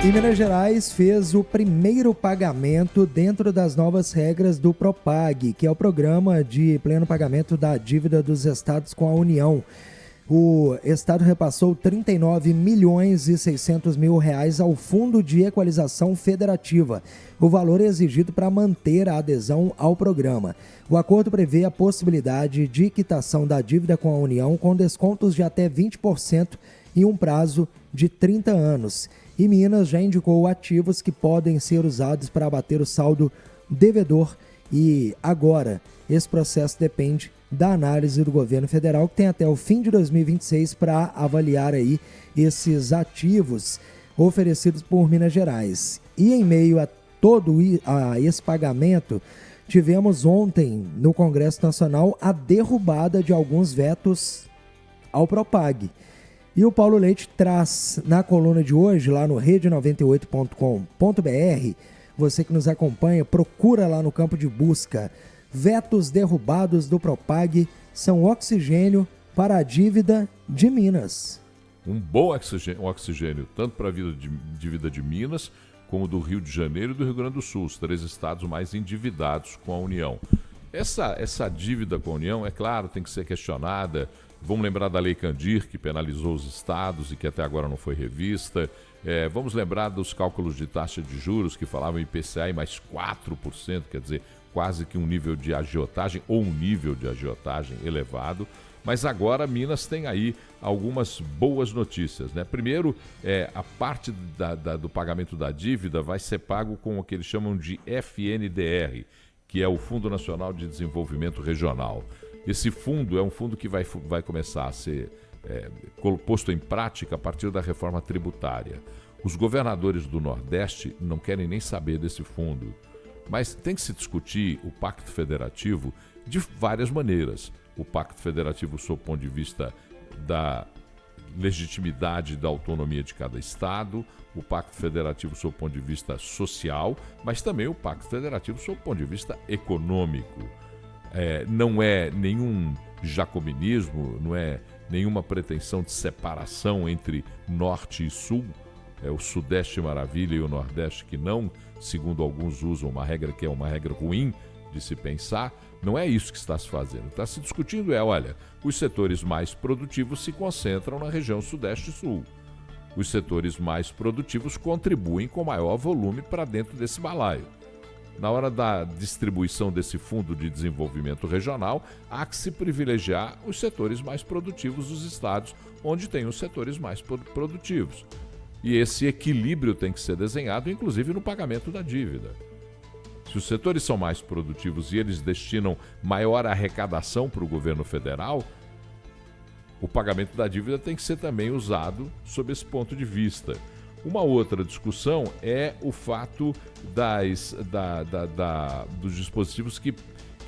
E Minas Gerais fez o primeiro pagamento dentro das novas regras do Propag, que é o programa de pleno pagamento da dívida dos estados com a União. O estado repassou 39 milhões e 600 mil reais ao Fundo de Equalização Federativa. O valor é exigido para manter a adesão ao programa. O acordo prevê a possibilidade de quitação da dívida com a União com descontos de até 20% em um prazo de 30 anos. E Minas já indicou ativos que podem ser usados para abater o saldo devedor. E agora, esse processo depende da análise do governo federal, que tem até o fim de 2026 para avaliar aí esses ativos oferecidos por Minas Gerais. E em meio a todo esse pagamento, tivemos ontem no Congresso Nacional a derrubada de alguns vetos ao Propag. E o Paulo Leite traz na coluna de hoje, lá no rede98.com.br, você que nos acompanha, procura lá no campo de busca. Vetos derrubados do Propag são oxigênio para a dívida de Minas. Um bom oxigênio, tanto para a dívida de Minas, como do Rio de Janeiro e do Rio Grande do Sul, os 3 estados mais endividados com a União. Essa dívida com a União, é claro, tem que ser questionada. Vamos lembrar da Lei Candir, que penalizou os estados e que até agora não foi revista. Vamos lembrar dos cálculos de taxa de juros, que falavam IPCA e mais 4%, quer dizer, quase que um nível de agiotagem ou um nível de agiotagem elevado. Mas agora Minas tem aí algumas boas notícias, né? Primeiro, a parte do pagamento da dívida vai ser pago com o que eles chamam de FNDR, que é o Fundo Nacional de Desenvolvimento Regional. Esse fundo é um fundo que vai começar a ser posto em prática a partir da reforma tributária. Os governadores do Nordeste não querem nem saber desse fundo, mas tem que se discutir o Pacto Federativo de várias maneiras. O Pacto Federativo, sob o ponto de vista da legitimidade da autonomia de cada estado, o Pacto Federativo sob o ponto de vista social, mas também o Pacto Federativo sob o ponto de vista econômico. Não é nenhum jacobinismo, não é nenhuma pretensão de separação entre Norte e Sul. É o Sudeste maravilha e o Nordeste que não, segundo alguns usam uma regra que é uma regra ruim de se pensar. Não é isso que está se fazendo. Está se discutindo olha, os setores mais produtivos se concentram na região Sudeste e Sul. Os setores mais produtivos contribuem com maior volume para dentro desse balaio. Na hora da distribuição desse Fundo de Desenvolvimento Regional, há que se privilegiar os setores mais produtivos dos estados, onde tem os setores mais produtivos. E esse equilíbrio tem que ser desenhado, inclusive no pagamento da dívida. Se os setores são mais produtivos e eles destinam maior arrecadação para o governo federal, o pagamento da dívida tem que ser também usado sob esse ponto de vista. Uma outra discussão é o fato dos dispositivos que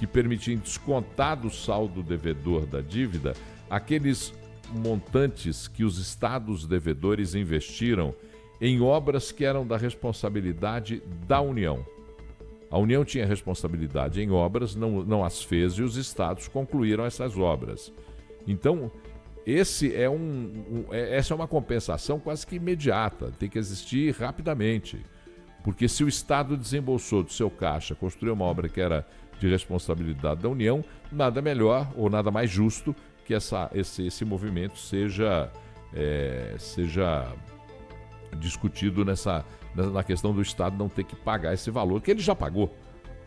permitem descontar do saldo devedor da dívida aqueles montantes que os estados devedores investiram em obras que eram da responsabilidade da União. A União tinha responsabilidade em obras, não as fez, e os estados concluíram essas obras. Então, essa é uma compensação quase que imediata, tem que existir rapidamente. Porque se o Estado desembolsou do seu caixa, construiu uma obra que era de responsabilidade da União, nada melhor ou nada mais justo que esse movimento seja discutido na questão do Estado não ter que pagar esse valor, que ele já pagou.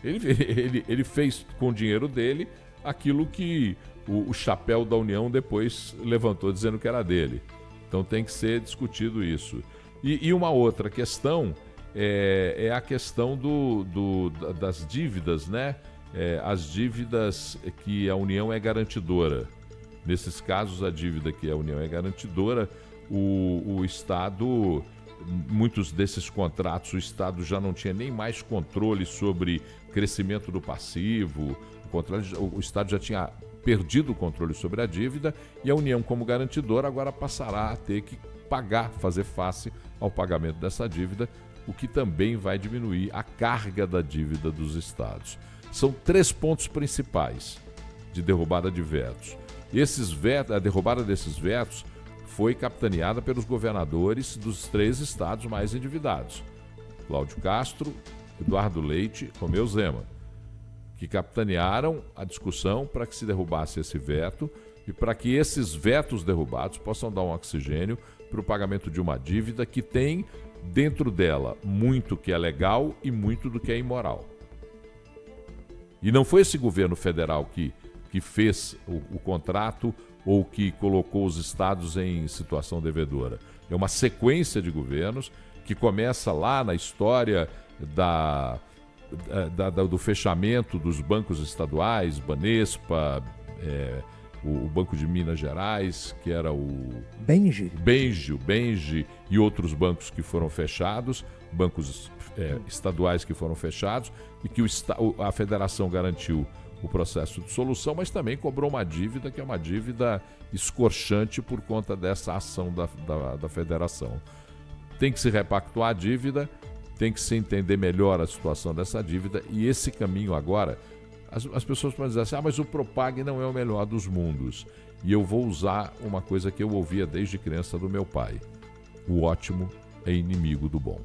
Ele fez com o dinheiro dele aquilo que o chapéu da União depois levantou dizendo que era dele. Então tem que ser discutido isso. E uma outra questão é a questão das dívidas, né? As dívidas que a União é garantidora. Nesses casos, a dívida que a União é garantidora, o Estado, muitos desses contratos, o Estado já não tinha nem mais controle sobre crescimento do passivo, o Estado já tinha perdido o controle sobre a dívida e a União, como garantidora, agora passará a ter que pagar, fazer face ao pagamento dessa dívida, o que também vai diminuir a carga da dívida dos estados. São 3 pontos principais de derrubada de vetos. A derrubada desses vetos foi capitaneada pelos governadores dos 3 estados mais endividados: Cláudio Castro, Eduardo Leite, Romeu Zema, que capitanearam a discussão para que se derrubasse esse veto e para que esses vetos derrubados possam dar um oxigênio para o pagamento de uma dívida que tem dentro dela muito que é legal e muito do que é imoral. E não foi esse governo federal que fez o contrato ou que colocou os estados em situação devedora. É uma sequência de governos que começa lá na história do fechamento dos bancos estaduais, Banespa, o Banco de Minas Gerais, que era o Benji e outros bancos que foram fechados, bancos estaduais que foram fechados, e que a federação garantiu o processo de solução, mas também cobrou uma dívida que é uma dívida escorchante por conta dessa ação da federação. Tem que se repactuar a dívida, tem que se entender melhor a situação dessa dívida, e esse caminho agora, as pessoas podem dizer assim, mas o Propag não é o melhor dos mundos. E eu vou usar uma coisa que eu ouvia desde criança do meu pai: o ótimo é inimigo do bom.